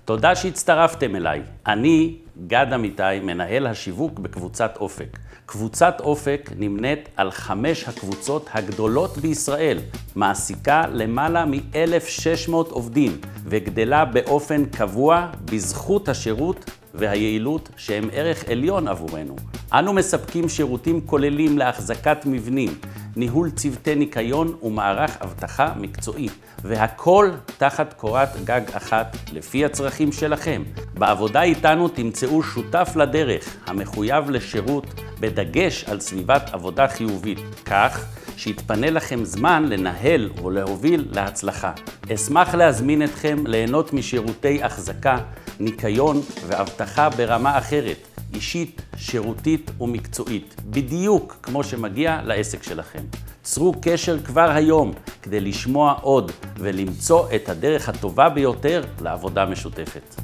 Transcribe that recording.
תודה שהצטרפתם אליי. אני גד אמיתי, מנהל השיווק בקבוצת אופק. קבוצת אופק נמנית על 5 הקבוצות הגדולות בישראל, מעסיקה למעלה מ-1,600 עובדים וגדלה באופן קבוע בזכות השירות והיעילות שהם ערך עליון עבורנו. אנו מספקים שירותים כוללים להחזקת מבנים, ניהול צוותי ניקיון ומערך אבטחה מקצועי, והכל תחת קורת גג אחת לפי הצרכים שלכם. בעבודה איתנו תמצאו שותף לדרך המחויב לשירות בדגש על סביבת עבודה חיובית, כך שיתפנה לכם זמן לנהל ולהוביל להצלחה. אשמח להזמין אתכם ליהנות משירותי החזקה, ניקיון ואבטחה ברמה אחרת, אישית, שירותית ומקצועית, בדיוק כמו שמגיע לעסק שלכם. צרו קשר כבר היום כדי לשמוע עוד ולמצוא את הדרך הטובה ביותר לעבודה משותפת.